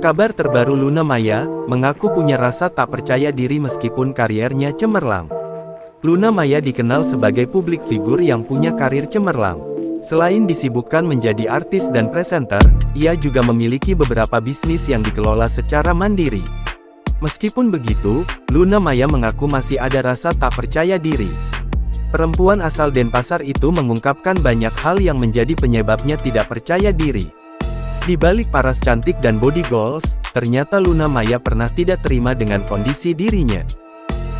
Kabar terbaru, Luna Maya mengaku punya rasa tak percaya diri meskipun kariernya cemerlang. Luna Maya dikenal sebagai publik figur yang punya karir cemerlang. Selain disibukkan menjadi artis dan presenter, ia juga memiliki beberapa bisnis yang dikelola secara mandiri. Meskipun begitu, Luna Maya mengaku masih ada rasa tak percaya diri. Perempuan asal Denpasar itu mengungkapkan banyak hal yang menjadi penyebabnya tidak percaya diri. Di balik paras cantik dan body goals, ternyata Luna Maya pernah tidak terima dengan kondisi dirinya.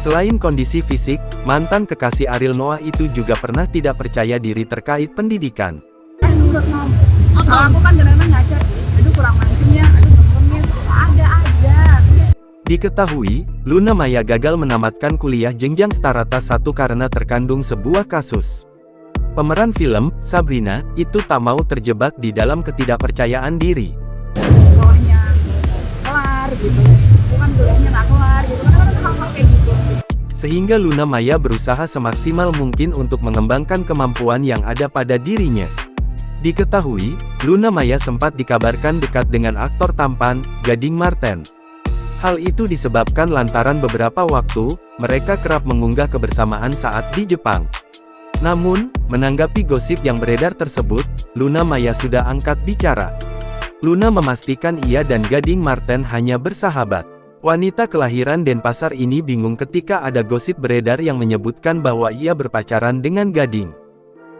Selain kondisi fisik, mantan kekasih Ariel Noah itu juga pernah tidak percaya diri terkait pendidikan. Kalau aku kan kadang-kadang ngajar, aduh kurang mancingnya, aduh temennya, ada aja. Diketahui, Luna Maya gagal menamatkan kuliah jenjang starata 1 karena terkandung sebuah kasus. Pemeran film, Sabrina, itu tak mau terjebak di dalam ketidakpercayaan diri. Sekolahnya kelar gitu, bukan kuliahnya nggak kelar gitu, kan hal-hal kayak gitu. Sehingga Luna Maya berusaha semaksimal mungkin untuk mengembangkan kemampuan yang ada pada dirinya. Diketahui, Luna Maya sempat dikabarkan dekat dengan aktor tampan, Gading Marten. Hal itu disebabkan lantaran beberapa waktu, mereka kerap mengunggah kebersamaan saat di Jepang. Namun, menanggapi gosip yang beredar tersebut, Luna Maya sudah angkat bicara. Luna memastikan ia dan Gading Marten hanya bersahabat. Wanita kelahiran Denpasar ini bingung ketika ada gosip beredar yang menyebutkan bahwa ia berpacaran dengan Gading.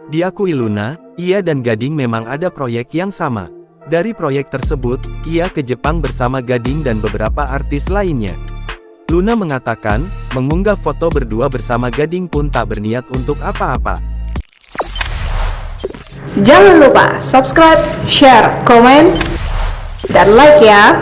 Diakui Luna, ia dan Gading memang ada proyek yang sama. Dari proyek tersebut, ia ke Jepang bersama Gading dan beberapa artis lainnya. Luna mengatakan, mengunggah foto berdua bersama Gading pun tak berniat untuk apa-apa. Jangan lupa subscribe, share, komen, dan like ya!